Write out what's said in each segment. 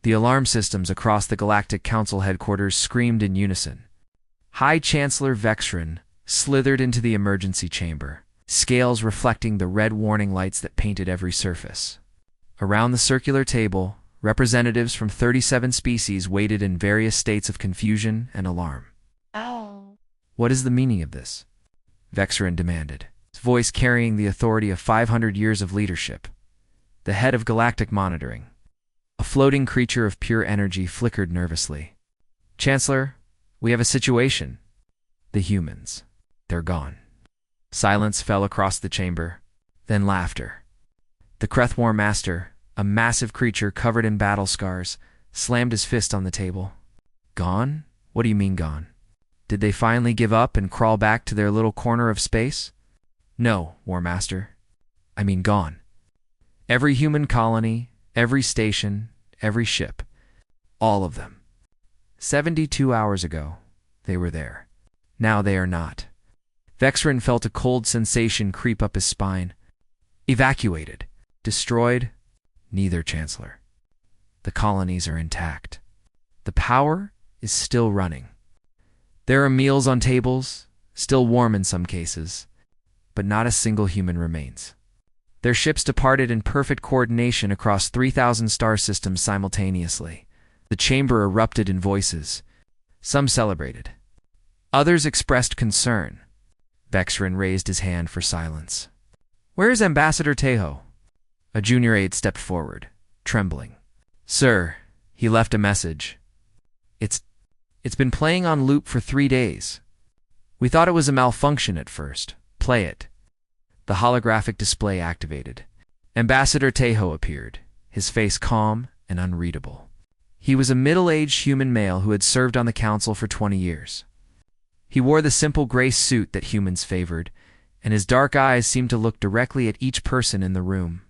The alarm systems across the Galactic Council headquarters screamed in unison. High Chancellor Vexrin slithered into the emergency chamber, scales reflecting the red warning lights that painted every surface. Around the circular table, representatives from 37 species waited in various states of confusion and alarm. Oh. What is the meaning of this? Vexrin demanded, his voice carrying the authority of 500 years of leadership. The head of Galactic Monitoring, a floating creature of pure energy, flickered nervously. Chancellor, we have a situation. The humans. They're gone. Silence fell across the chamber, then laughter. The Kreth War Master, a massive creature covered in battle scars, slammed his fist on the table. Gone? What do you mean gone? Did they finally give up and crawl back to their little corner of space? No, War Master. I mean gone. Every human colony, every station, every ship. All of them. 72 hours ago, they were there. Now they are not. Vexrin felt a cold sensation creep up his spine. Evacuated. Destroyed? Neither, Chancellor. The colonies are intact. The power is still running. There are meals on tables, still warm in some cases, but not a single human remains. Their ships departed in perfect coordination across 3,000 star systems simultaneously. The chamber erupted in voices. Some celebrated. Others expressed concern. Vexrin raised his hand for silence. Where is Ambassador Tejo? A junior aide stepped forward, trembling. Sir, he left a message. It's been playing on loop for 3 days. We thought it was a malfunction at first. Play it. The holographic display activated. Ambassador Tejo appeared, his face calm and unreadable. He was a middle-aged human male who had served on the council for 20 years. He wore the simple gray suit that humans favored, and his dark eyes seemed to look directly at each person in the room.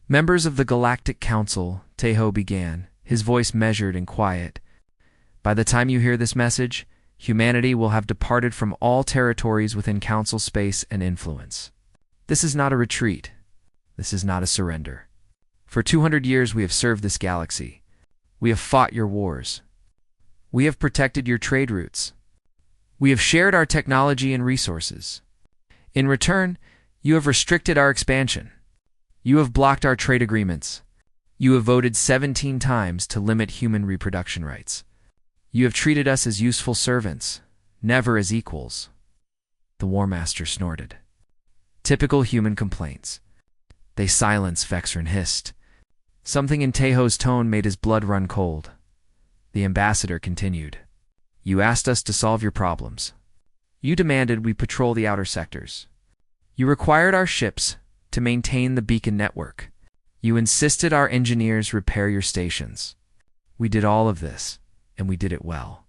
Members of the Galactic Council, Tejo began, his voice measured and quiet. By the time you hear this message, humanity will have departed from all territories within Council space and influence. This is not a retreat. This is not a surrender. For 200 years we have served this galaxy. We have fought your wars. We have protected your trade routes. We have shared our technology and resources. In return, you have restricted our expansion. You have blocked our trade agreements. You have voted 17 times to limit human reproduction rights. You have treated us as useful servants, never as equals. The War Master snorted. Typical human complaints. They silence, Vexrin hissed. Something in Tejo's tone made his blood run cold. The ambassador continued. You asked us to solve your problems. You demanded we patrol the outer sectors. You required our ships to maintain the beacon network. You insisted our engineers repair your stations. We did all of this, and we did it well.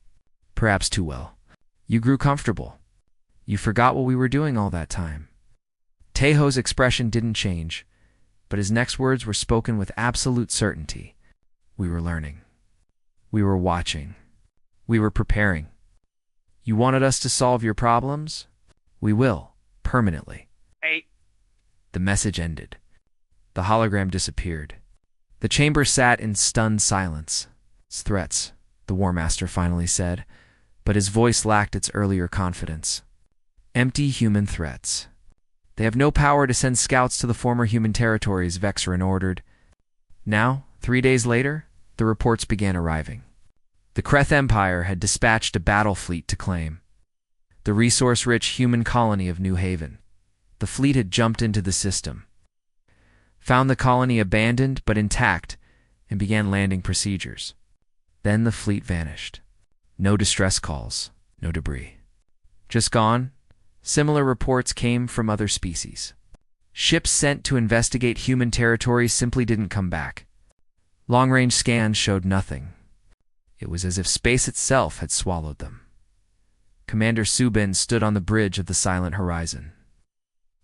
Perhaps too well. You grew comfortable. You forgot what we were doing all that time. Tejo's expression didn't change, but his next words were spoken with absolute certainty. We were learning. We were watching. We were preparing. You wanted us to solve your problems? We will, permanently. Hey. The message ended. The hologram disappeared. The chamber sat in stunned silence. It's threats, the War Master finally said, but his voice lacked its earlier confidence. Empty human threats. They have no power to send scouts to the former human territories, Vexrin ordered. Now, 3 days later, the reports began arriving. The Kreth Empire had dispatched a battle fleet to claim the resource-rich human colony of New Haven. The fleet had jumped into the system, found the colony abandoned but intact, and began landing procedures. Then the fleet vanished. No distress calls, no debris. Just gone. Similar reports came from other species. Ships sent to investigate human territory simply didn't come back. Long-range scans showed nothing. It was as if space itself had swallowed them. Commander Subin stood on the bridge of the silent horizon,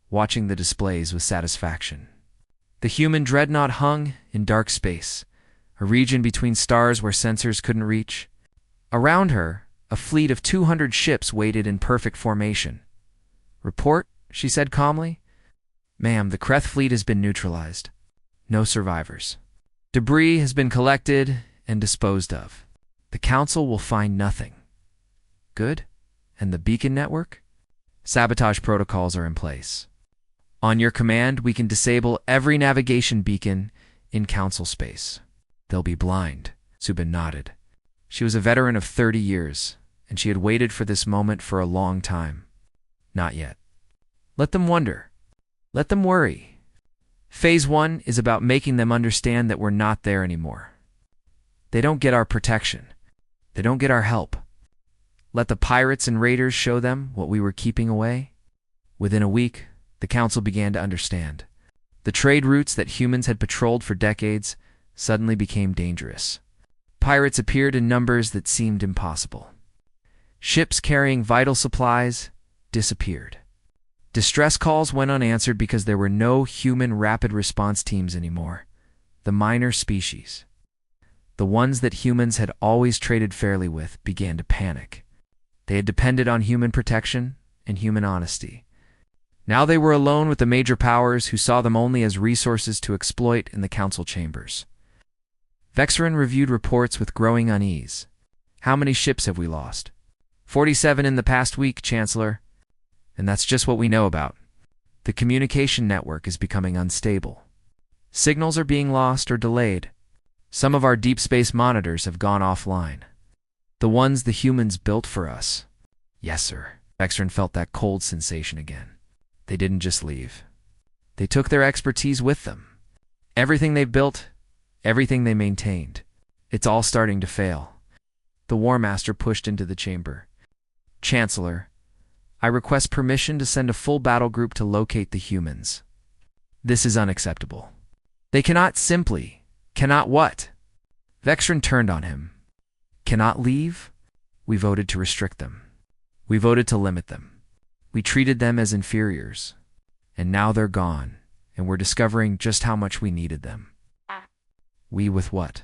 watching the displays with satisfaction. The human dreadnought hung in dark space, a region between stars where sensors couldn't reach. Around her, a fleet of 200 ships waited in perfect formation. Report, she said calmly. Ma'am, the Kreth fleet has been neutralized. No survivors. Debris has been collected and disposed of. The Council will find nothing. Good? And the beacon network? Sabotage protocols are in place. On your command, we can disable every navigation beacon in Council space. They'll be blind. Subin nodded. She was a veteran of 30 years, and she had waited for this moment for a long time. Not yet. Let them wonder. Let them worry. Phase 1 is about making them understand that we're not there anymore. They don't get our protection. They don't get our help. Let the pirates and raiders show them what we were keeping away. Within a week, the Council began to understand. The trade routes that humans had patrolled for decades suddenly became dangerous. Pirates appeared in numbers that seemed impossible. Ships carrying vital supplies disappeared. Distress calls went unanswered because there were no human rapid response teams anymore. The minor species, the ones that humans had always traded fairly with, began to panic. They had depended on human protection and human honesty. Now they were alone with the major powers who saw them only as resources to exploit in the Council chambers. Vexerin reviewed reports with growing unease. How many ships have we lost? 47 in the past week, Chancellor. And that's just what we know about. The communication network is becoming unstable. Signals are being lost or delayed. Some of our deep space monitors have gone offline. The ones the humans built for us. Yes, sir. Vexerin felt that cold sensation again. They didn't just leave. They took their expertise with them. Everything they built, everything they maintained. It's all starting to fail. The War Master pushed into the chamber. Chancellor, I request permission to send a full battle group to locate the humans. This is unacceptable. They cannot simply... Cannot what? Vexerin turned on him. Cannot leave? We voted to restrict them. We voted to limit them. We treated them as inferiors. And now they're gone, and we're discovering just how much we needed them. We with what?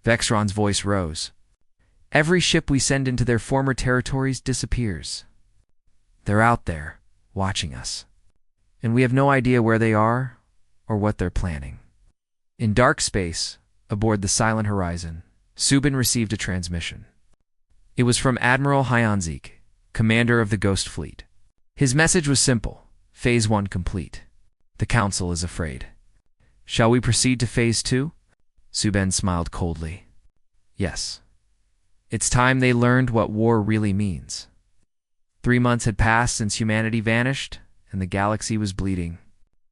Vexron's voice rose. Every ship we send into their former territories disappears. They're out there, watching us. And we have no idea where they are or what they're planning. In dark space, aboard the Silent Horizon, Subin received a transmission. It was from Admiral Hyanzik, commander of the Ghost Fleet. His message was simple: Phase 1 complete. The Council is afraid. Shall we proceed to Phase 2? Subin smiled coldly. Yes. It's time they learned what war really means. 3 months had passed since humanity vanished, and the galaxy was bleeding.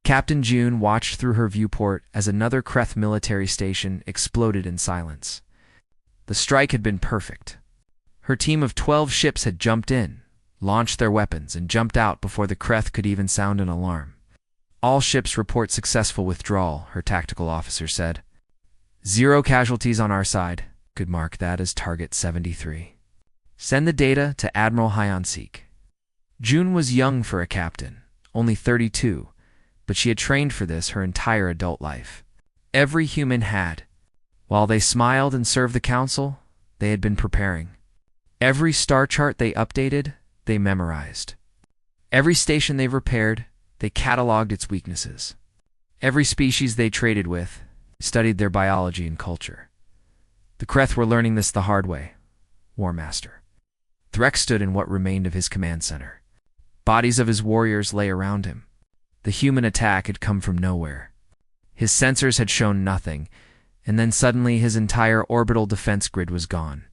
Captain June watched through her viewport as another Kreth military station exploded in silence. The strike had been perfect. Her team of 12 ships had jumped in, launched their weapons, and jumped out before the Kreth could even sound an alarm. All ships report successful withdrawal, her tactical officer said. 0 casualties on our side. Could mark that as Target 73. Send the data to Admiral Hyanzik. June was young for a captain, only 32, but she had trained for this her entire adult life. Every human had. While they smiled and served the Council, they had been preparing. Every star chart they updated, they memorized. Every station they repaired, they cataloged its weaknesses. Every species they traded with, studied their biology and culture. The Kreth were learning this the hard way. War Master. Threk stood in what remained of his command center. Bodies of his warriors lay around him. The human attack had come from nowhere. His sensors had shown nothing, and then suddenly his entire orbital defense grid was gone.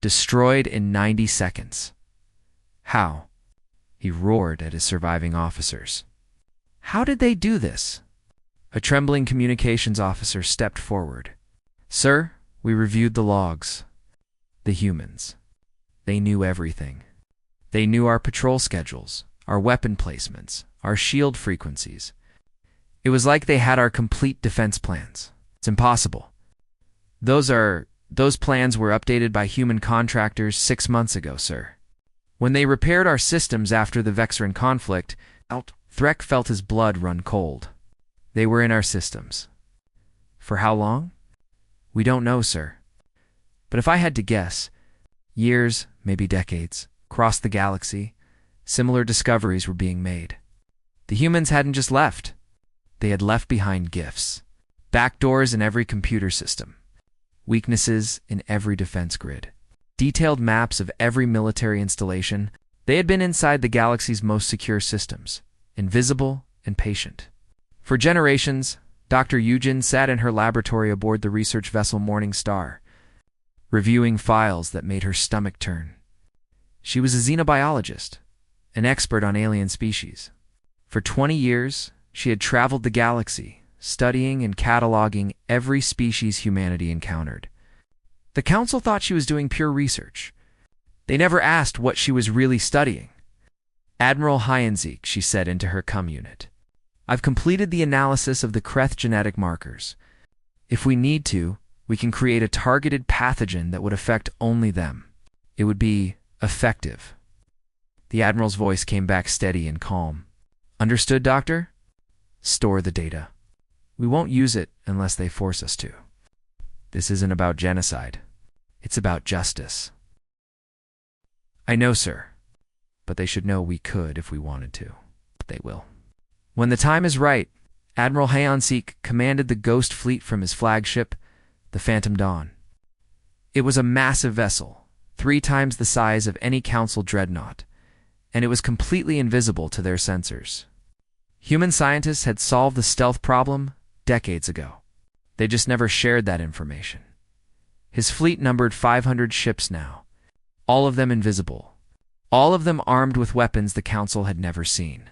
Destroyed in 90 seconds. How? He roared at his surviving officers. How did they do this? A trembling communications officer stepped forward. Sir, we reviewed the logs. The humans. They knew everything. They knew our patrol schedules, our weapon placements, our shield frequencies. It was like they had our complete defense plans. It's impossible. Those plans were updated by human contractors 6 months ago, sir. When they repaired our systems after the Vexerin conflict, Threk felt his blood run cold. They were in our systems. For how long? We don't know, sir. But if I had to guess, years, maybe decades, across the galaxy, similar discoveries were being made. The humans hadn't just left. They had left behind gifts. Backdoors in every computer system. weaknesses in every defense grid, detailed maps of every military installation. They had been inside the galaxy's most secure systems, invisible and patient. For generations, Dr. Eugen sat in her laboratory aboard the research vessel Morning Star, reviewing files that made her stomach turn. She was a xenobiologist, an expert on alien species. For 20 years, she had traveled the galaxy, studying and cataloging every species humanity encountered. The Council thought she was doing pure research. They never asked what she was really studying. "Admiral Hyenzik," she said into her cum unit, "I've completed the analysis of the Kreth genetic markers. If we need to, we can create a targeted pathogen that would affect only them. It would be effective." The Admiral's voice came back steady and calm. "Understood, Doctor? Store the data. We won't use it unless they force us to. This isn't about genocide. It's about justice." "I know, sir. But they should know we could if we wanted to. They will." When the time is right, Admiral Hyenzik commanded the Ghost Fleet from his flagship, the Phantom Dawn. It was a massive vessel, 3 times the size of any Council dreadnought, and it was completely invisible to their sensors. Human scientists had solved the stealth problem decades ago. They just never shared that information. His fleet numbered 500 ships now, all of them invisible, all of them armed with weapons the Council had never seen.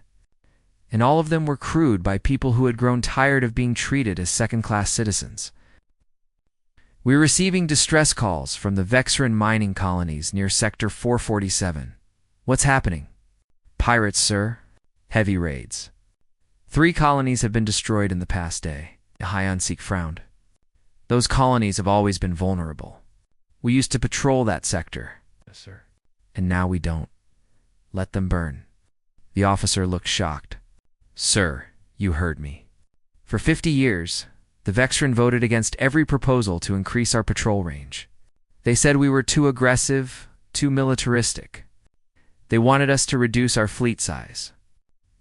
And all of them were crewed by people who had grown tired of being treated as second-class citizens. "We're receiving distress calls from the Vexran mining colonies near Sector 447. What's happening?" "Pirates, sir. Heavy raids. 3 colonies have been destroyed in the past day." Hyenzik frowned. "Those colonies have always been vulnerable. We used to patrol that sector. Yes, sir. And now we don't. Let them burn." The officer looked shocked. "Sir, you heard me. For 50 years, the Vexran voted against every proposal to increase our patrol range. They said we were too aggressive, too militaristic. They wanted us to reduce our fleet size.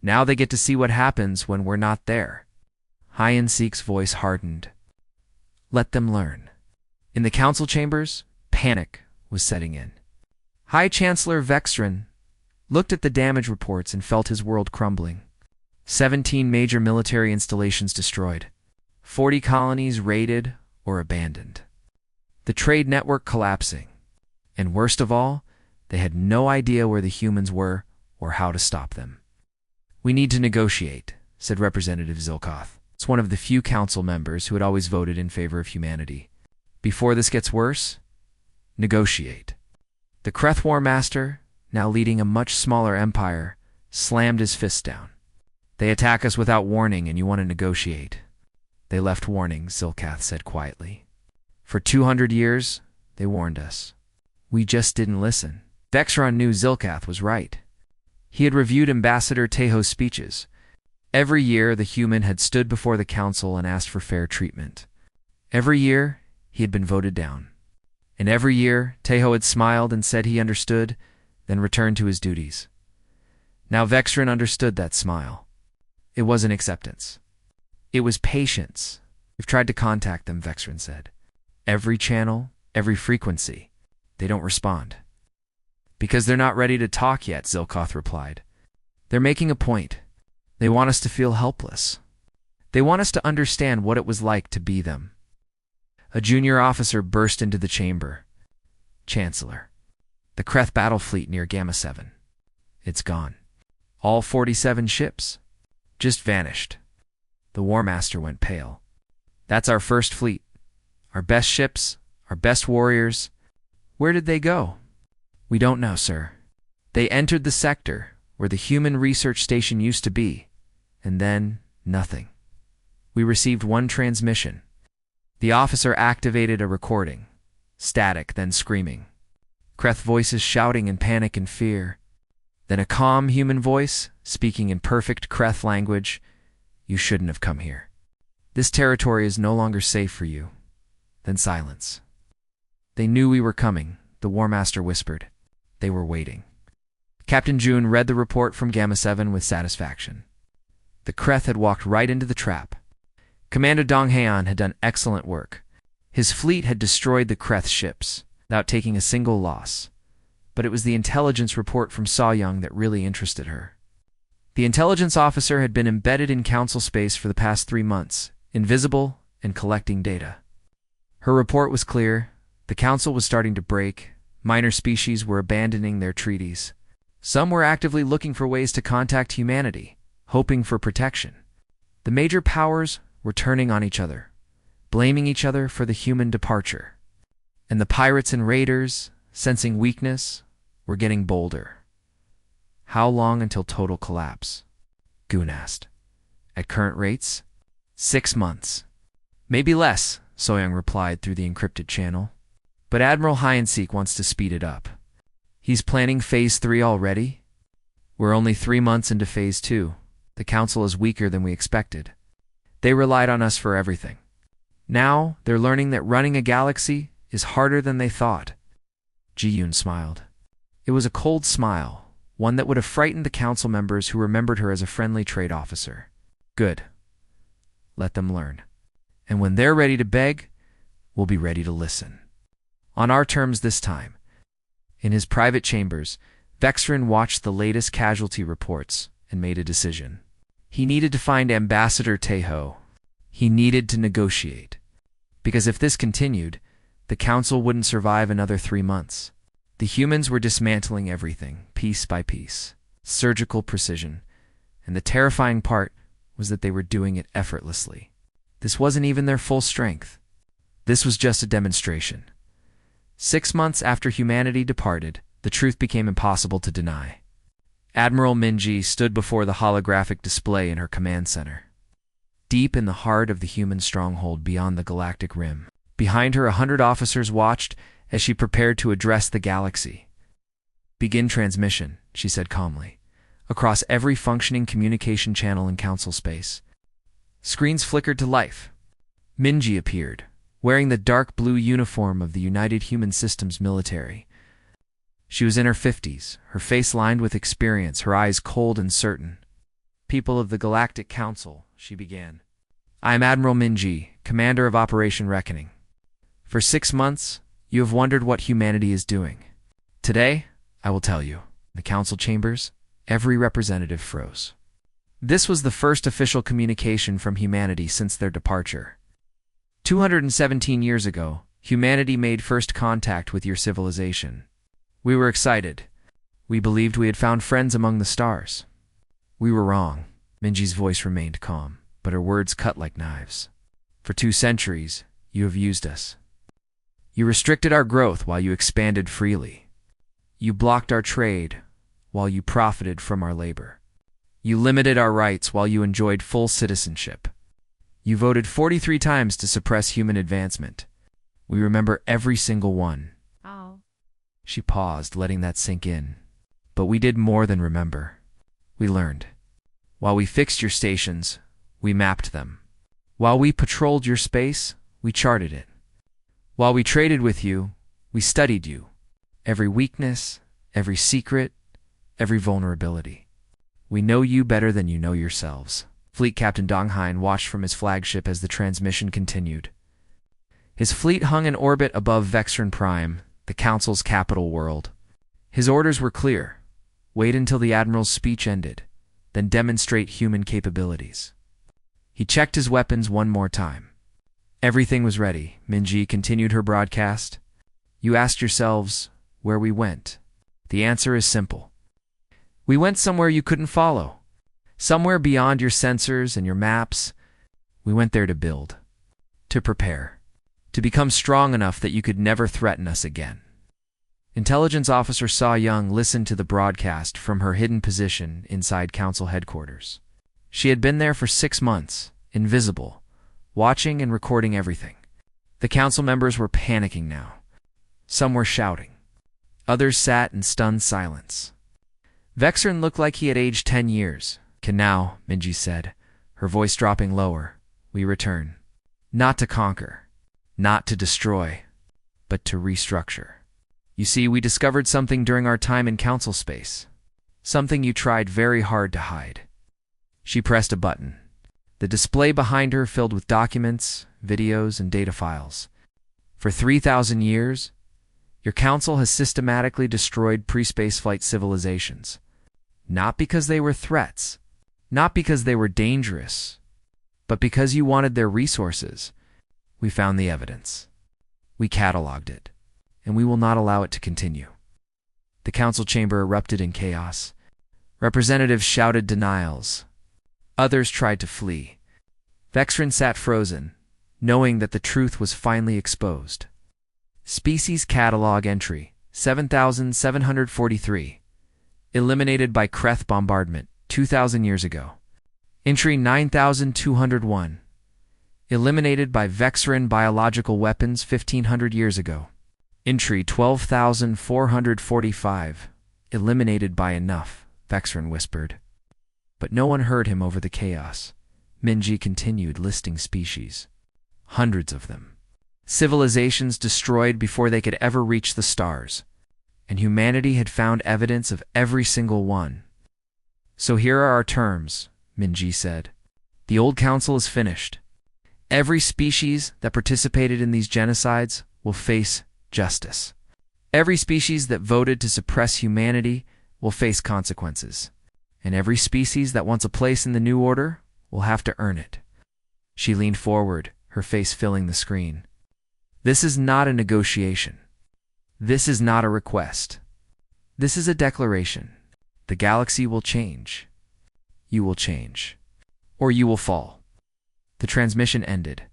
Now they get to see what happens when we're not there." Hyenzik's voice hardened. "Let them learn." In the Council chambers, panic was setting in. High Chancellor Vexran looked at the damage reports and felt his world crumbling. 17 major military installations destroyed. 40 colonies raided or abandoned. The trade network collapsing. And worst of all, they had no idea where the humans were or how to stop them. "We need to negotiate," said Representative Zilkoth. It's one of the few Council members who had always voted in favor of humanity. "Before this gets worse, negotiate." The Kreth War Master, now leading a much smaller empire, slammed his fists down. "They attack us without warning and you want to negotiate." "They left warnings," Zilkoth said quietly. "For 200 years, they warned us. We just didn't listen." Vexran knew Zilkoth was right. He had reviewed Ambassador Tejo's speeches. Every year, the human had stood before the Council and asked for fair treatment. Every year, he had been voted down. And every year, Tejo had smiled and said he understood, then returned to his duties. Now Vexran understood that smile. It wasn't acceptance. It was patience. "We've tried to contact them," Vexran said. "Every channel, every frequency. They don't respond." "Because they're not ready to talk yet," Zilkoth replied. "They're making a point. They want us to feel helpless. They want us to understand what it was like to be them." A junior officer burst into the chamber. "Chancellor, the Kreth battle fleet near Gamma 7. It's gone. All 47 ships. Just vanished." The War Master went pale. "That's our first fleet. Our best ships, our best warriors. Where did they go?" "We don't know, sir. They entered the sector where the human research station used to be, and then nothing. We received one transmission." The officer activated a recording. Static, then screaming. Kreth voices shouting in panic and fear. Then a calm human voice, speaking in perfect Kreth language. "You shouldn't have come here. This territory is no longer safe for you." Then silence. "They knew we were coming," the War Master whispered. "They were waiting." Captain June read the report from Gamma 7 with satisfaction. The Kreth had walked right into the trap. Commander Dong Haeon had done excellent work. His fleet had destroyed the Kreth ships without taking a single loss. But it was the intelligence report from Saw-Young that really interested her. The intelligence officer had been embedded in council space for the past 3 months, invisible and collecting data. Her report was clear. The council was starting to break. Minor species were abandoning their treaties. Some were actively looking for ways to contact humanity, hoping for protection. The major powers were turning on each other, blaming each other for the human departure. And the pirates and raiders, sensing weakness, were getting bolder. How long until total collapse? Goon asked. At current rates? 6 months. Maybe less, Soyoung replied through the encrypted channel. But Admiral Hyenseek wants to speed it up. He's planning Phase 3 already? We're only 3 months into Phase 2. The Council is weaker than we expected. They relied on us for everything. Now, they're learning that running a galaxy is harder than they thought. Ji-Yoon smiled. It was a cold smile, one that would have frightened the council members who remembered her as a friendly trade officer. Good. Let them learn. And when they're ready to beg, we'll be ready to listen. On our terms this time. In his private chambers, Vexrin watched the latest casualty reports and made a decision. He needed to find Ambassador Taeho. He needed to negotiate. Because if this continued, the council wouldn't survive another 3 months. The humans were dismantling everything, piece by piece, surgical precision, and the terrifying part was that they were doing it effortlessly. This wasn't even their full strength. This was just a demonstration. 6 months after humanity departed, the truth became impossible to deny. Admiral Minji stood before the holographic display in her command center. Deep in the heart of the human stronghold beyond the galactic rim. Behind her, 100 officers watched as she prepared to address the galaxy. Begin transmission, she said calmly, across every functioning communication channel in council space. Screens flickered to life. Minji appeared, wearing the dark blue uniform of the United Human Systems military. She was in her 50s, her face lined with experience, her eyes cold and certain. People of the Galactic Council, she began. I am Admiral Minji, commander of Operation Reckoning. For 6 months, you have wondered what humanity is doing. Today, I will tell you. In the council chambers, every representative froze. This was the first official communication from humanity since their departure. 217 years ago, humanity made first contact with your civilization. We were excited. We believed we had found friends among the stars. We were wrong. Minji's voice remained calm, but her words cut like knives. For 2 centuries, you have used us. You restricted our growth while you expanded freely. You blocked our trade while you profited from our labor. You limited our rights while you enjoyed full citizenship. You voted 43 times to suppress human advancement. We remember every single one. Oh. She paused, letting that sink in. But we did more than remember. We learned. While we fixed your stations, we mapped them. While we patrolled your space, we charted it. While we traded with you, we studied you. Every weakness, every secret, every vulnerability. We know you better than you know yourselves. Fleet Captain Dong Hein watched from his flagship as the transmission continued. His fleet hung in orbit above Vexrin Prime, the Council's capital world. His orders were clear. Wait until the Admiral's speech ended, then demonstrate human capabilities. He checked his weapons one more time. Everything was ready. Minji continued her broadcast. You asked yourselves where we went. The answer is simple. We went somewhere you couldn't follow. Somewhere beyond your sensors and your maps. We went there to build. To prepare. To become strong enough that you could never threaten us again. Intelligence Officer Saw-Young listened to the broadcast from her hidden position inside Council headquarters. She had been there for 6 months, invisible, watching and recording everything. The council members were panicking now. Some were shouting. Others sat in stunned silence. Vexrin looked like he had aged 10 years. Can now, Minji said, her voice dropping lower, we return. Not to conquer, not to destroy, but to restructure. You see, we discovered something during our time in council space. Something you tried very hard to hide. She pressed a button. The display behind her filled with documents, videos, and data files. For 3,000 years, your council has systematically destroyed pre-spaceflight civilizations. Not because they were threats, not because they were dangerous, but because you wanted their resources. We found the evidence. We cataloged it, and we will not allow it to continue. The council chamber erupted in chaos. Representatives shouted denials. Others tried to flee. Vexrin sat frozen, knowing that the truth was finally exposed. Species Catalog Entry 7743. Eliminated by Kreth bombardment 2,000 years ago. Entry 9201. Eliminated by Vexrin biological weapons 1,500 years ago. Entry 12,445. Eliminated by enough, Vexrin whispered. But no one heard him over the chaos. Minji continued listing species. Hundreds of them. Civilizations destroyed before they could ever reach the stars. And humanity had found evidence of every single one. So here are our terms, Minji said. The old council is finished. Every species that participated in these genocides will face justice. Every species that voted to suppress humanity will face consequences. And every species that wants a place in the new order will have to earn it. She leaned forward, her face filling the screen. This is not a negotiation. This is not a request. This is a declaration. The galaxy will change. You will change. Or you will fall. The transmission ended.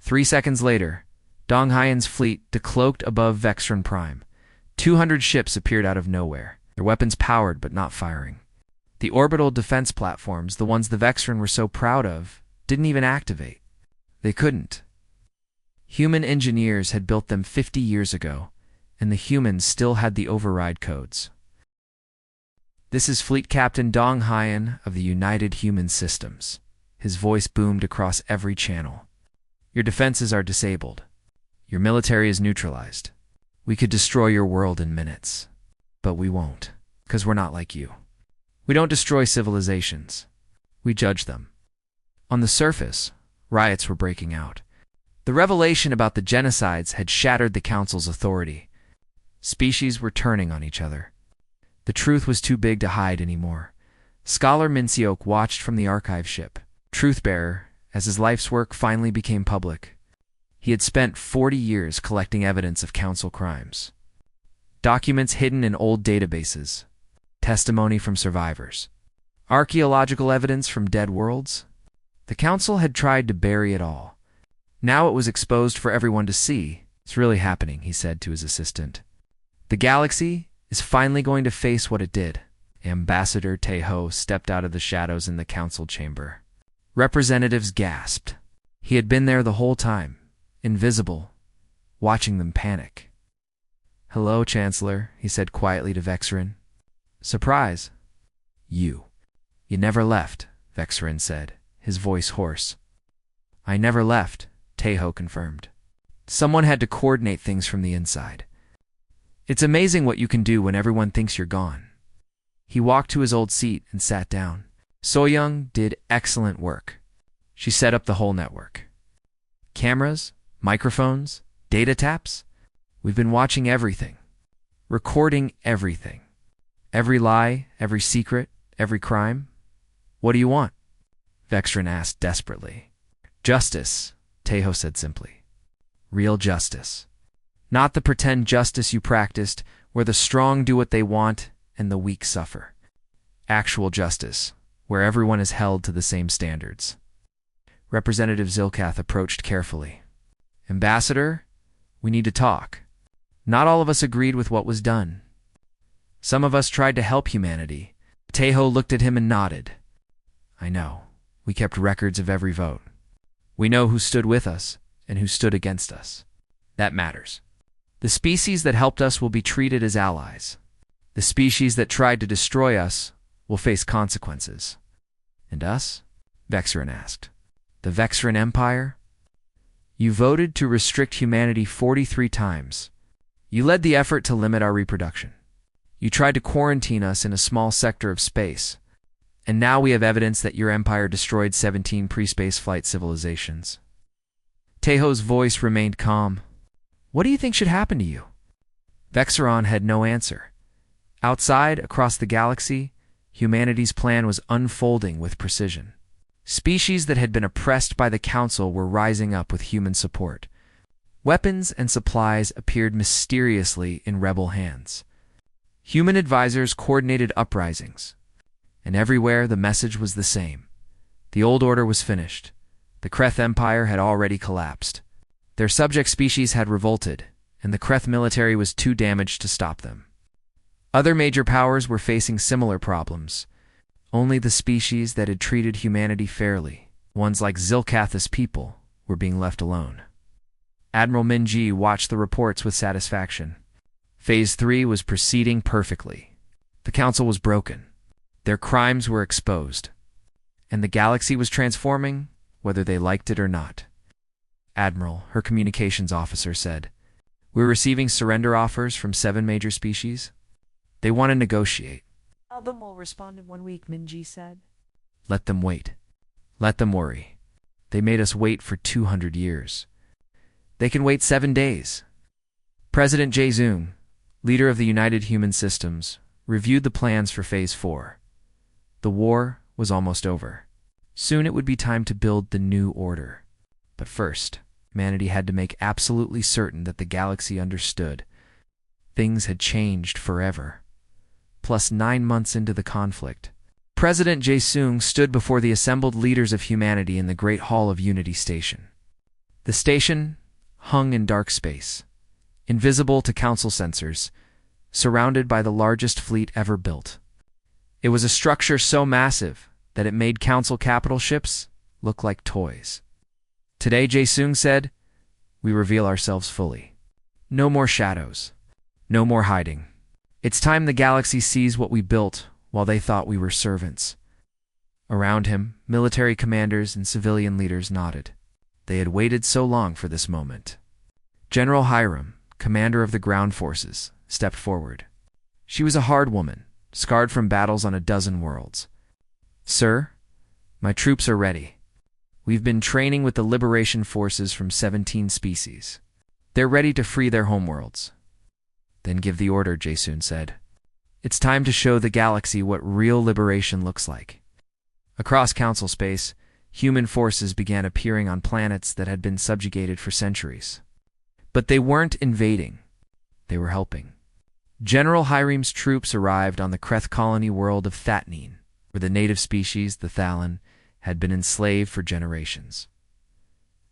3 seconds later, Dong Haiyan's fleet decloaked above Vexrin Prime. 200 ships appeared out of nowhere, their weapons powered but not firing. The orbital defense platforms, the ones the Vexrin were so proud of, didn't even activate. They couldn't. Human engineers had built them 50 years ago, and the humans still had the override codes. This is Fleet Captain Dong Haiyan of the United Human Systems. His voice boomed across every channel. Your defenses are disabled. Your military is neutralized. We could destroy your world in minutes. But we won't, because we're not like you. We don't destroy civilizations. We judge them. On the surface, riots were breaking out. The revelation about the genocides had shattered the council's authority. Species were turning on each other. The truth was too big to hide anymore. Scholar Minseok watched from the archive ship, Truthbearer, as his life's work finally became public. He had spent 40 years collecting evidence of council crimes. Documents hidden in old databases, testimony from survivors, archaeological evidence from dead worlds. The council had tried to bury it all. Now it was exposed for everyone to see. It's really happening, he said to his assistant. The galaxy is finally going to face what it did. Ambassador Taeho stepped out of the shadows in the council chamber. Representatives gasped. He had been there the whole time, invisible, watching them panic. Hello, Chancellor, he said quietly to Vexrin. Surprise. You never left, Vexrin said, his voice hoarse. I never left, Taeho confirmed. Someone had to coordinate things from the inside. It's amazing what you can do when everyone thinks you're gone. He walked to his old seat and sat down. Soyoung did excellent work. She set up the whole network. Cameras, microphones, data taps. We've been watching everything. Recording everything. Every lie, every secret, every crime. What do you want? Vexrin asked desperately. Justice, Taeho said simply. Real justice. Not the pretend justice you practiced, where the strong do what they want and the weak suffer. Actual justice, where everyone is held to the same standards. Representative Zilkath approached carefully. Ambassador, we need to talk. Not all of us agreed with what was done. Some of us tried to help humanity. Taeho looked at him and nodded. I know. We kept records of every vote. We know who stood with us and who stood against us. That matters. The species that helped us will be treated as allies. The species that tried to destroy us will face consequences. And us? Vexrin asked. The Vexrin Empire? You voted to restrict humanity 43 times. You led the effort to limit our reproduction. You tried to quarantine us in a small sector of space. And now we have evidence that your empire destroyed 17 pre-space flight civilizations. Taeho's voice remained calm. What do you think should happen to you? Vexeron had no answer. Outside, across the galaxy, humanity's plan was unfolding with precision. Species that had been oppressed by the Council were rising up with human support. Weapons and supplies appeared mysteriously in rebel hands. Human advisors coordinated uprisings, and everywhere the message was the same. The old order was finished. The Kreth Empire had already collapsed. Their subject species had revolted, and the Kreth military was too damaged to stop them. Other major powers were facing similar problems. Only the species that had treated humanity fairly, ones like Zilkath's people, were being left alone. Admiral Minji watched the reports with satisfaction. Phase 3 was proceeding perfectly. The Council was broken. Their crimes were exposed. And the galaxy was transforming, whether they liked it or not. Admiral, her communications officer, said, "We're receiving surrender offers from 7 major species. They want to negotiate." All of them will respond in 1 week, Minji said. "Let them wait. Let them worry. They made us wait for 200 years. They can wait 7 days." President Jae-zoong, leader of the United Human Systems, reviewed the plans for Phase 4. The war was almost over. Soon it would be time to build the new order. But first, humanity had to make absolutely certain that the galaxy understood. Things had changed forever. Plus 9 months into the conflict, President Jae-zoong stood before the assembled leaders of humanity in the Great Hall of Unity Station. The station hung in dark space, invisible to Council sensors, surrounded by the largest fleet ever built. It was a structure so massive that it made Council capital ships look like toys. Today, Jae-zoong said, "We reveal ourselves fully. No more shadows. No more hiding. It's time the galaxy sees what we built while they thought we were servants." Around him, military commanders and civilian leaders nodded. They had waited so long for this moment. General Hiram, commander of the ground forces, stepped forward. She was a hard woman, scarred from battles on a dozen worlds. "Sir, my troops are ready. We've been training with the liberation forces from 17 species. They're ready to free their homeworlds." "Then give the order," Jae-zoong said. "It's time to show the galaxy what real liberation looks like." Across Council space, human forces began appearing on planets that had been subjugated for centuries. But they weren't invading. They were helping. General Hiram's troops arrived on the Kreth colony world of Thatnine, where the native species, the Thalan, had been enslaved for generations.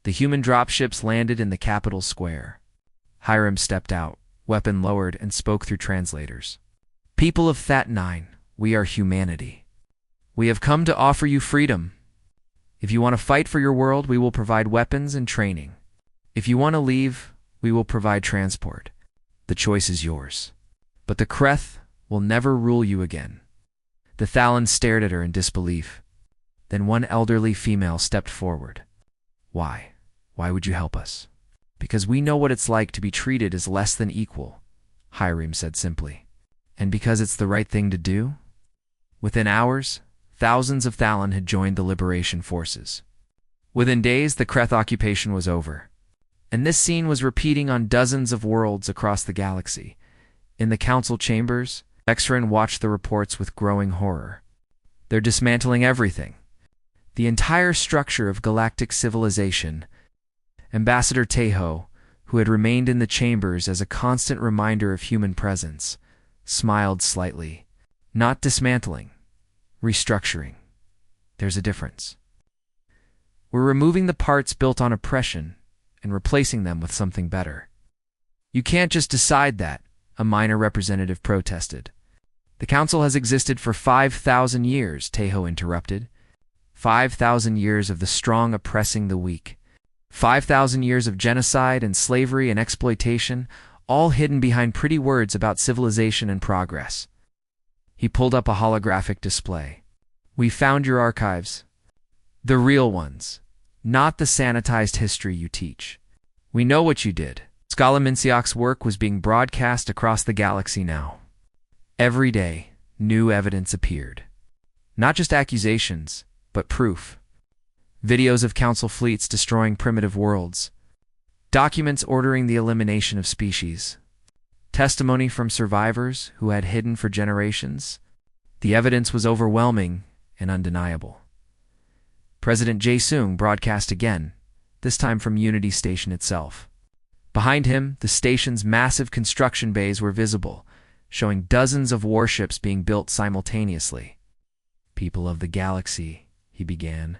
The human dropships landed in the capital square. Hiram stepped out, weapon lowered, and spoke through translators. "People of Thatnine, we are humanity. We have come to offer you freedom. If you want to fight for your world, we will provide weapons and training. If you want to leave, we will provide transport. The choice is yours. But the Kreth will never rule you again." The Thalan stared at her in disbelief. Then one elderly female stepped forward. "Why? Why would you help us?" "Because we know what it's like to be treated as less than equal," Hiram said simply. "And because it's the right thing to do?" Within hours, thousands of Thalan had joined the liberation forces. Within days, the Kreth occupation was over. And this scene was repeating on dozens of worlds across the galaxy. In the Council chambers, Vexeron watched the reports with growing horror. "They're dismantling everything. The entire structure of galactic civilization." Ambassador Taeho, who had remained in the chambers as a constant reminder of human presence, smiled slightly. "Not dismantling. Restructuring. There's a difference. We're removing the parts built on oppression and replacing them with something better." "You can't just decide that," a minor representative protested. "The Council has existed for 5,000 years, Taeho interrupted. 5,000 years of the strong oppressing the weak. 5,000 years of genocide and slavery and exploitation, all hidden behind pretty words about civilization and progress." He pulled up a holographic display. "We found your archives. The real ones, not the sanitized history you teach. We know what you did." Scala-Minsiak's work was being broadcast across the galaxy now. Every day, new evidence appeared. Not just accusations, but proof. Videos of Council fleets destroying primitive worlds. documents ordering the elimination of species, testimony from survivors who had hidden for generations. The evidence was overwhelming and undeniable. President Jae-sung broadcast again, this time from Unity Station itself. Behind him, the station's massive construction bays were visible, showing dozens of warships being built simultaneously. "People of the galaxy," he began.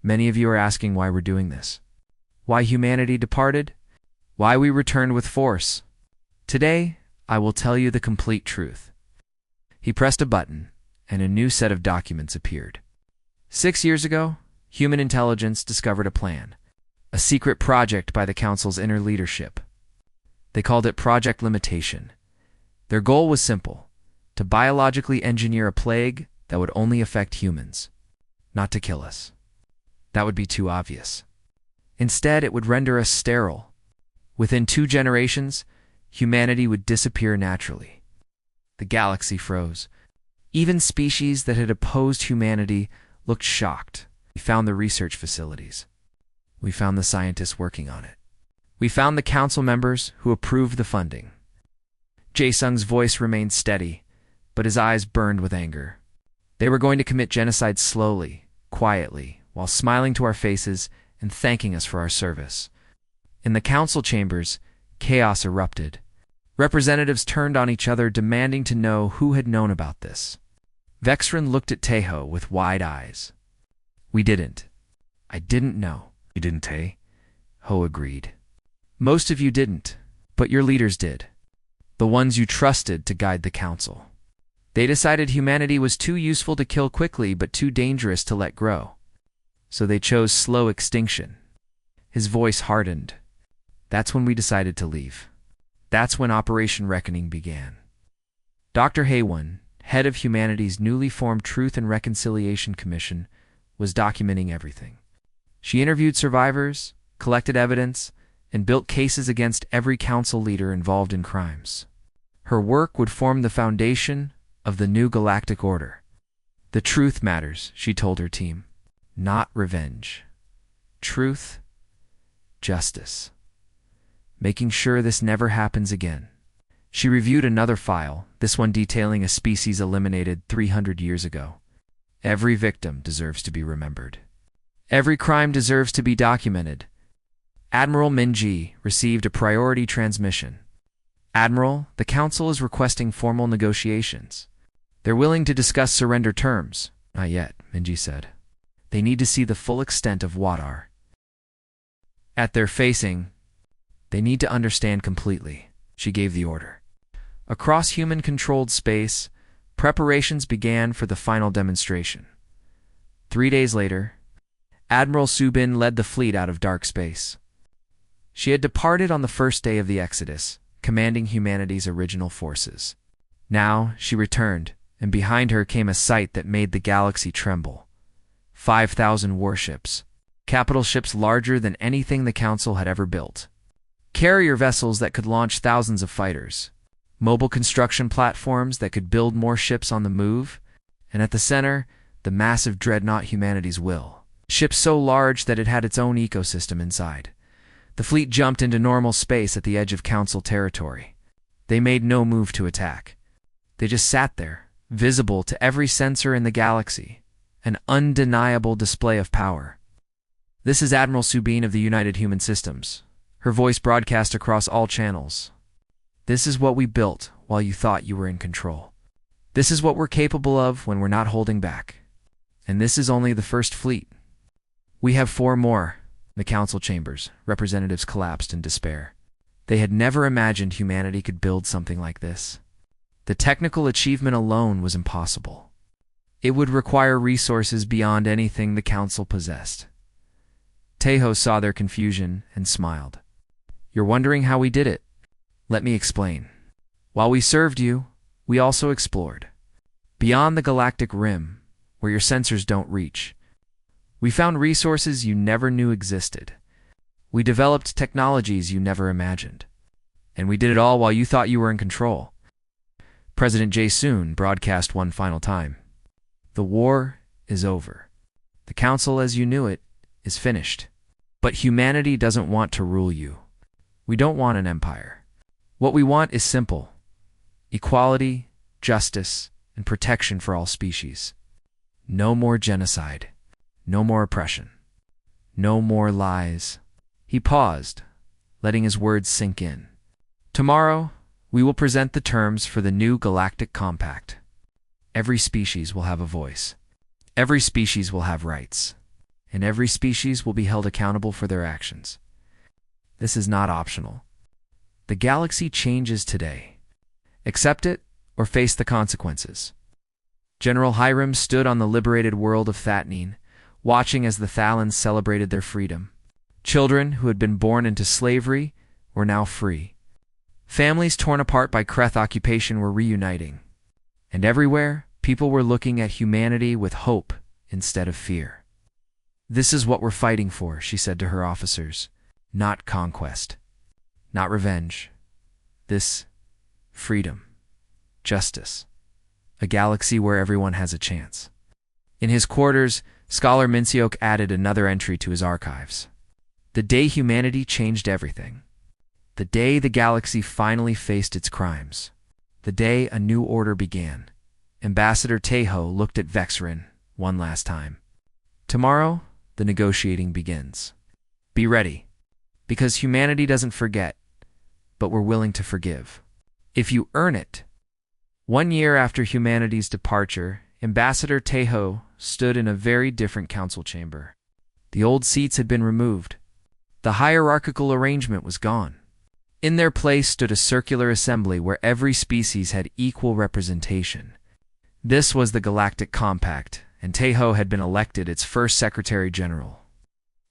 "Many of you are asking why we're doing this. Why humanity departed? Why we returned with force? Today, I will tell you the complete truth." He pressed a button, and a new set of documents appeared. 6 years ago, human intelligence discovered a plan, a secret project by the Council's inner leadership. They called it Project Limitation. Their goal was simple: to biologically engineer a plague that would only affect humans, not to kill us. That would be too obvious. Instead, it would render us sterile. Within 2 generations, humanity would disappear naturally. The galaxy froze. Even species that had opposed humanity looked shocked. We found the research facilities. We found the scientists working on it. We found the council members who approved the funding. Jae-sung's voice remained steady, but his eyes burned with anger. They were going to commit genocide slowly, quietly, while smiling to our faces and thanking us for our service. In the council chambers, chaos erupted. Representatives turned on each other, demanding to know who had known about this. Vexrin looked at Taeho with wide eyes. "We didn't. I didn't know." "You didn't, Tae?" Ho agreed. "Most of you didn't, but your leaders did. The ones you trusted to guide the council. They decided humanity was too useful to kill quickly, but too dangerous to let grow. So they chose slow extinction." His voice hardened. "That's when we decided to leave. That's when Operation Reckoning began." Dr. Haewon, head of humanity's newly formed Truth and Reconciliation Commission, was documenting everything. She interviewed survivors, collected evidence, and built cases against every council leader involved in crimes. Her work would form the foundation of the new galactic order. "The truth matters," she told her team. "Not revenge. Truth, justice. Making sure this never happens again." She reviewed another file, this one detailing a species eliminated 300 years ago. "Every victim deserves to be remembered. Every crime deserves to be documented." Admiral Min-ji received a priority transmission. "Admiral, the Council is requesting formal negotiations. They're willing to discuss surrender terms." "Not yet," Min-ji said. "They need to see the full extent of what are at their facing. They need to understand completely." She gave the order. Across human-controlled space, preparations began for the final demonstration. 3 days later, Admiral Subin led the fleet out of dark space. She had departed on the first day of the Exodus, commanding humanity's original forces. Now she returned, and behind her came a sight that made the galaxy tremble. 5,000 warships, capital ships larger than anything the Council had ever built. Carrier vessels that could launch thousands of fighters. Mobile construction platforms that could build more ships on the move. And at the center, the massive dreadnought Humanity's Will. Ship so large that it had its own ecosystem inside. The fleet jumped into normal space at the edge of Council territory. They made no move to attack. They just sat there, visible to every sensor in the galaxy. An undeniable display of power. "This is Admiral Subin of the United Human Systems." Her voice broadcast across all channels. "This is what we built while you thought you were in control. This is what we're capable of when we're not holding back. And this is only the first fleet. We have 4 more." The council chambers, representatives collapsed in despair. They had never imagined humanity could build something like this. The technical achievement alone was impossible. It would require resources beyond anything the council possessed. Taeho saw their confusion and smiled. "You're wondering how we did it? Let me explain. While we served you, we also explored. Beyond the galactic rim, where your sensors don't reach. We found resources you never knew existed. We developed technologies you never imagined. And we did it all while you thought you were in control." President Jae-sung broadcast one final time. "The war is over. The council as you knew it is finished. But humanity doesn't want to rule you. We don't want an empire. What we want is simple: equality, justice, and protection for all species. No more genocide. No more oppression. No more lies. He paused, letting his words sink in. Tomorrow, we will present the terms for the new Galactic Compact. Every species will have a voice. Every species will have rights. And every species will be held accountable for their actions. This is not optional. The galaxy changes today. Accept it or face the consequences. General Hiram stood on the liberated world of Thatnine, watching as the Thalans celebrated their freedom. Children who had been born into slavery were now free. Families torn apart by Kreth occupation were reuniting. And everywhere, people were looking at humanity with hope instead of fear. "This is what we're fighting for," she said to her officers. "Not conquest. Not revenge. This freedom. Justice. A galaxy where everyone has a chance." In his quarters, Scholar Mincioke added another entry to his archives. The day humanity changed everything. The day the galaxy finally faced its crimes. The day a new order began. Ambassador Tejo looked at Vexrin one last time. "Tomorrow, the negotiating begins. Be ready, because humanity doesn't forget, but we're willing to forgive. If you earn it." 1 year after humanity's departure, Ambassador Tejo stood in a very different council chamber. The old seats had been removed. The hierarchical arrangement was gone. In their place stood a circular assembly where every species had equal representation. This was the Galactic Compact, and Tejo had been elected its first Secretary General.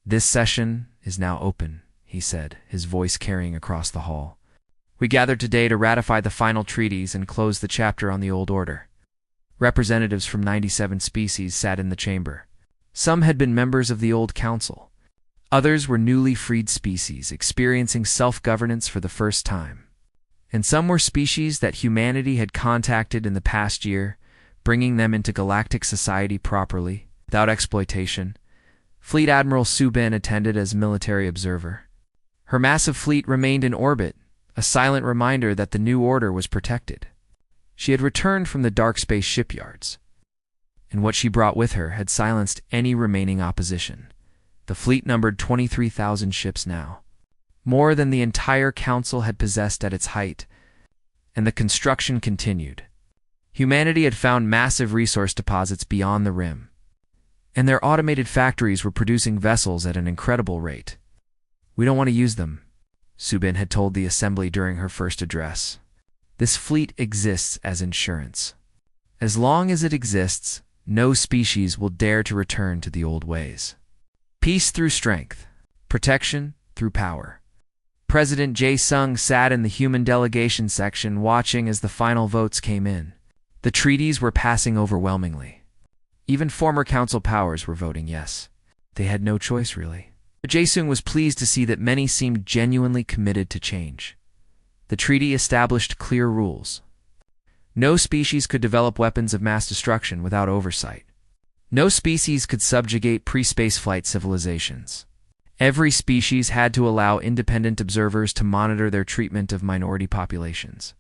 "This session is now open," he said, his voice carrying across the hall. "We gathered today to ratify the final treaties and close the chapter on the old order." Representatives from 97 species sat in the chamber. Some had been members of the old council. Others were newly freed species, experiencing self-governance for the first time. And some were species that humanity had contacted in the past year, bringing them into galactic society properly, without exploitation. Fleet Admiral Subin attended as military observer. Her massive fleet remained in orbit, a silent reminder that the new order was protected. She had returned from the dark space shipyards, and what she brought with her had silenced any remaining opposition. The fleet numbered 23,000 ships now, more than the entire council had possessed at its height, and the construction continued. Humanity had found massive resource deposits beyond the rim, and their automated factories were producing vessels at an incredible rate. "We don't want to use them," Subin had told the assembly during her first address. "This fleet exists as insurance. As long as it exists, no species will dare to return to the old ways. Peace through strength, protection through power." President Jae-sung sat in the human delegation section watching as the final votes came in. The treaties were passing overwhelmingly. Even former council powers were voting yes. They had no choice, really. Jae-sung was pleased to see that many seemed genuinely committed to change. The treaty established clear rules. No species could develop weapons of mass destruction without oversight. No species could subjugate pre-spaceflight civilizations. Every species had to allow independent observers to monitor their treatment of minority populations.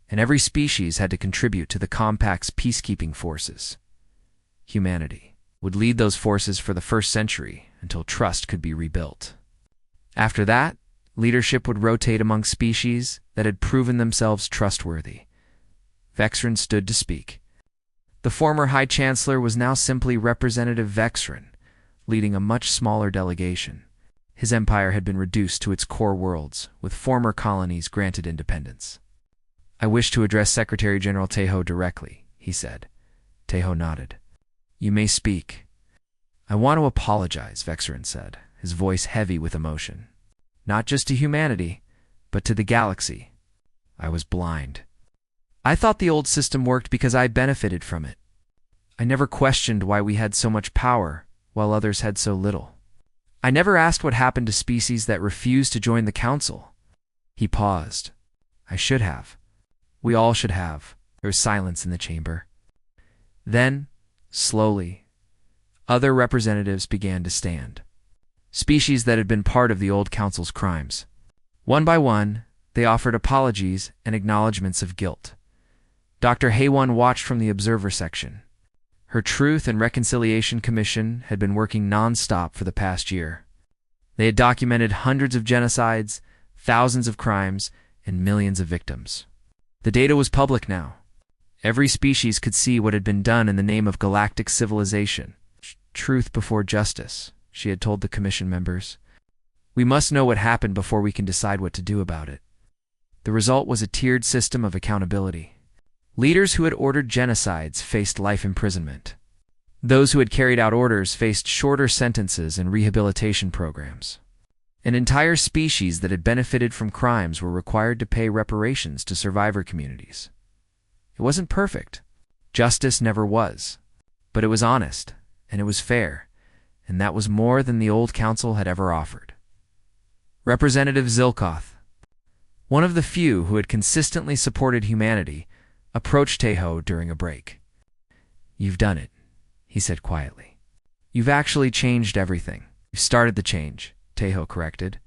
And every species had to contribute to the Compact's peacekeeping forces. Humanity would lead those forces for the first century until trust could be rebuilt. After that, leadership would rotate among species that had proven themselves trustworthy. Vexrin stood to speak. The former High Chancellor was now simply Representative Vexrin, leading a much smaller delegation. His empire had been reduced to its core worlds, with former colonies granted independence. "I wish to address Secretary General Tejo directly," he said. Tejo nodded. "You may speak." "I want to apologize," Vexrin said, his voice heavy with emotion. "Not just to humanity, but to the galaxy. I was blind. I thought the old system worked because I benefited from it. I never questioned why we had so much power while others had so little. I never asked what happened to species that refused to join the council." He paused. "I should have. We all should have." There was silence in the chamber. Then, slowly, other representatives began to stand. Species that had been part of the old council's crimes. One by one, they offered apologies and acknowledgments of guilt. Dr. Haywon watched from the observer section. Her Truth and Reconciliation Commission had been working non-stop for the past year. They had documented hundreds of genocides, thousands of crimes, and millions of victims. The data was public now. Every species could see what had been done in the name of galactic civilization. Truth before justice, she had told the commission members. We must know what happened before we can decide what to do about it. The result was a tiered system of accountability. Leaders who had ordered genocides faced life imprisonment. Those who had carried out orders faced shorter sentences and rehabilitation programs. An entire species that had benefited from crimes were required to pay reparations to survivor communities. It wasn't perfect. Justice never was. But it was honest, and it was fair, and that was more than the old council had ever offered. Representative Zilkoth, one of the few who had consistently supported humanity, approached Taeho during a break. You've done it, he said quietly. You've actually changed everything. You've started the change, Taeho corrected.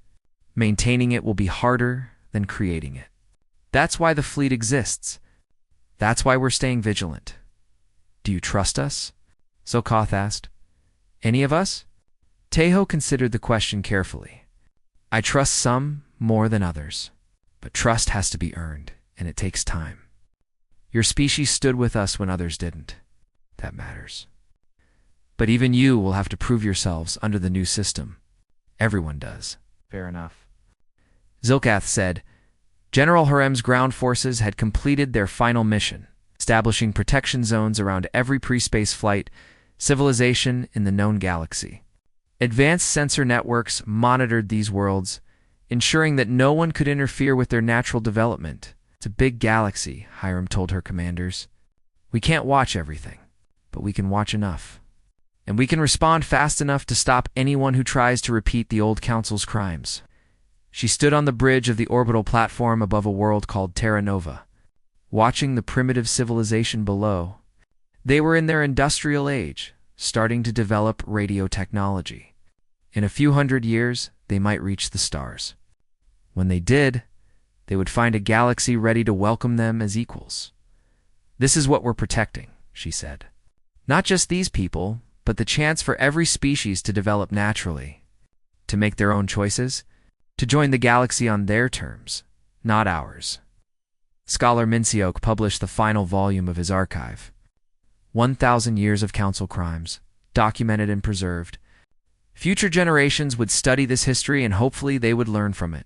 Maintaining it will be harder than creating it. That's why the fleet exists. That's why we're staying vigilant. Do you trust us? Zilkoth asked. Any of us? Taeho considered the question carefully. I trust some more than others, but trust has to be earned, and it takes time. Your species stood with us when others didn't. That matters. But even you will have to prove yourselves under the new system. Everyone does. Fair enough. Zilkoth said, General Harem's ground forces had completed their final mission, establishing protection zones around every pre-space flight civilization in the known galaxy. Advanced sensor networks monitored these worlds, ensuring that no one could interfere with their natural development. It's a big galaxy, Hiram told her commanders. We can't watch everything, but we can watch enough. And we can respond fast enough to stop anyone who tries to repeat the old council's crimes. She stood on the bridge of the orbital platform above a world called Terra Nova, watching the primitive civilization below. They were in their industrial age, starting to develop radio technology. In a few hundred years, they might reach the stars. When they did, they would find a galaxy ready to welcome them as equals. This is what we're protecting, she said. Not just these people, but the chance for every species to develop naturally, to make their own choices, to join the galaxy on their terms, not ours. Scholar Minseok published the final volume of his archive. 1,000 years of council crimes, documented and preserved. Future generations would study this history and hopefully they would learn from it.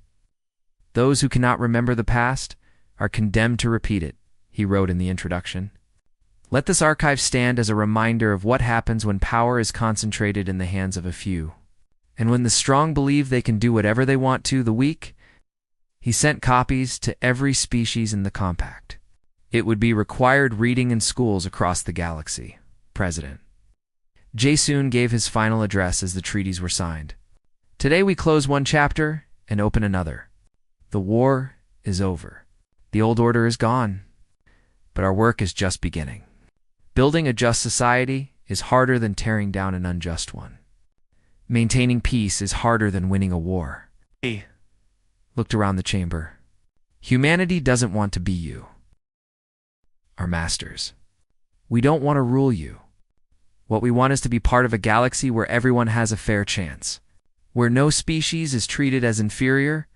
Those who cannot remember the past are condemned to repeat it, he wrote in the introduction. Let this archive stand as a reminder of what happens when power is concentrated in the hands of a few. And when the strong believe they can do whatever they want to the weak, he sent copies to every species in the compact. It would be required reading in schools across the galaxy. President Jae-soon gave his final address as the treaties were signed. Today we close one chapter and open another. The war is over. The old order is gone. But our work is just beginning. Building a just society is harder than tearing down an unjust one. Maintaining peace is harder than winning a war. He looked around the chamber. Humanity doesn't want to be you, our masters. We don't want to rule you. What we want is to be part of a galaxy where everyone has a fair chance, where no species is treated as inferior,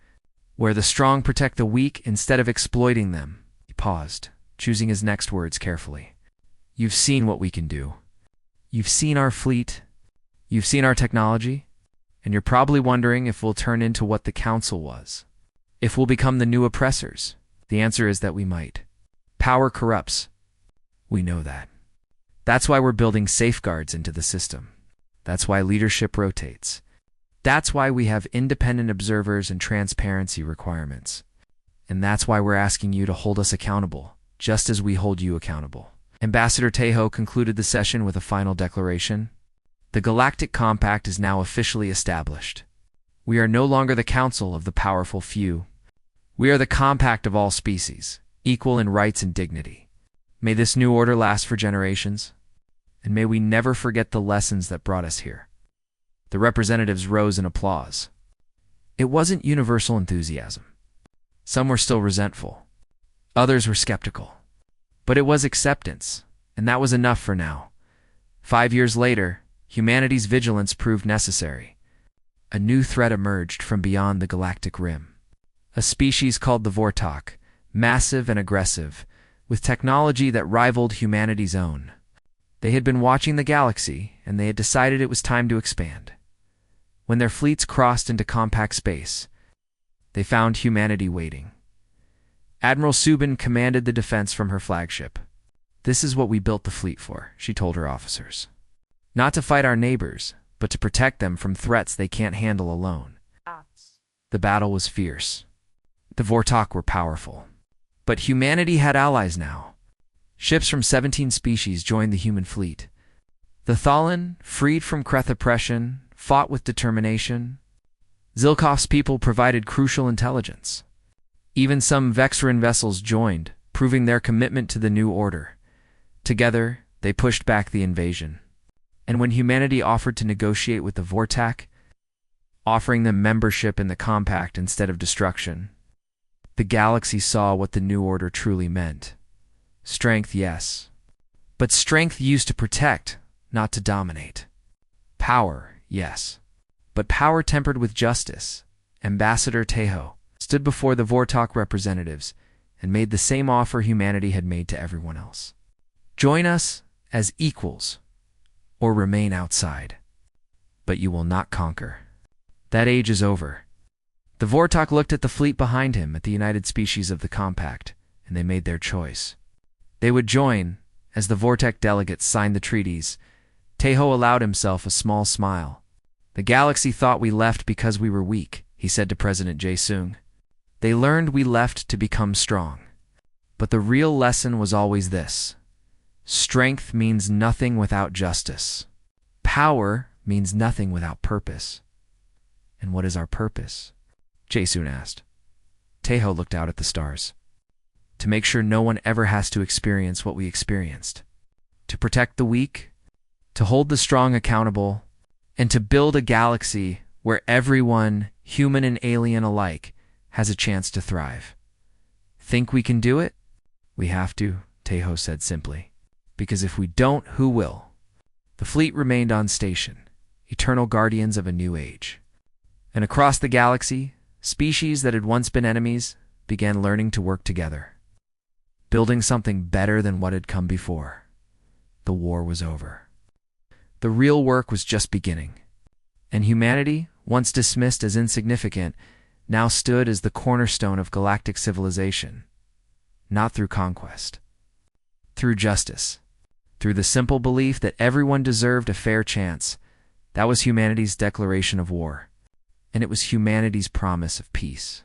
where the strong protect the weak instead of exploiting them. He paused, choosing his next words carefully. You've seen what we can do. You've seen our fleet. You've seen our technology. And you're probably wondering if we'll turn into what the council was. If we'll become the new oppressors. The answer is that we might. Power corrupts. We know that. That's why we're building safeguards into the system. That's why leadership rotates. That's why we have independent observers and transparency requirements. And that's why we're asking you to hold us accountable, just as we hold you accountable. Ambassador Taeho concluded the session with a final declaration. The Galactic Compact is now officially established. We are no longer the council of the powerful few. We are the compact of all species, equal in rights and dignity. May this new order last for generations, and may we never forget the lessons that brought us here. The representatives rose in applause. It wasn't universal enthusiasm. Some were still resentful. Others were skeptical. But it was acceptance, and that was enough for now. 5 years later, humanity's vigilance proved necessary. A new threat emerged from beyond the galactic rim. A species called the Vortok, massive and aggressive, with technology that rivaled humanity's own. They had been watching the galaxy, and they had decided it was time to expand. When their fleets crossed into compact space, they found humanity waiting. Admiral Subin commanded the defense from her flagship. "This is what we built the fleet for," she told her officers. "Not to fight our neighbors, but to protect them from threats they can't handle alone." The battle was fierce. The Vortok were powerful. But humanity had allies now. Ships from 17 species joined the human fleet. The Thalan, freed from Kreth oppression, fought with determination. Zilkov's people provided crucial intelligence. Even some Vexran vessels joined, proving their commitment to the new order. Together, they pushed back the invasion. And when humanity offered to negotiate with the Vortak, offering them membership in the Compact instead of destruction, the galaxy saw what the new order truly meant. Strength, yes. But strength used to protect, not to dominate. Power, yes. But power tempered with justice. Ambassador Teho stood before the Vortok representatives and made the same offer humanity had made to everyone else. "Join us as equals, or remain outside. But you will not conquer." That age is over. The Vortok looked at the fleet behind him, at the united species of the Compact, and they made their choice. They would join, as the Vortek delegates signed the treaties. Teho allowed himself a small smile. "The galaxy thought we left because we were weak," he said to President Jae-sung. "They learned we left to become strong. But the real lesson was always this: strength means nothing without justice. Power means nothing without purpose." "And what is our purpose?" Jae-sung asked. Teho looked out at the stars. "To make sure no one ever has to experience what we experienced. To protect the weak, to hold the strong accountable, and to build a galaxy where everyone, human and alien alike, has a chance to thrive. Think we can do it?" "We have to," Teho said simply. "Because if we don't, who will?" The fleet remained on station, eternal guardians of a new age. And across the galaxy, species that had once been enemies began learning to work together, building something better than what had come before. The war was over. The real work was just beginning. And humanity, once dismissed as insignificant, now stood as the cornerstone of galactic civilization. Not through conquest. Through justice. Through the simple belief that everyone deserved a fair chance. That was humanity's declaration of war. And it was humanity's promise of peace.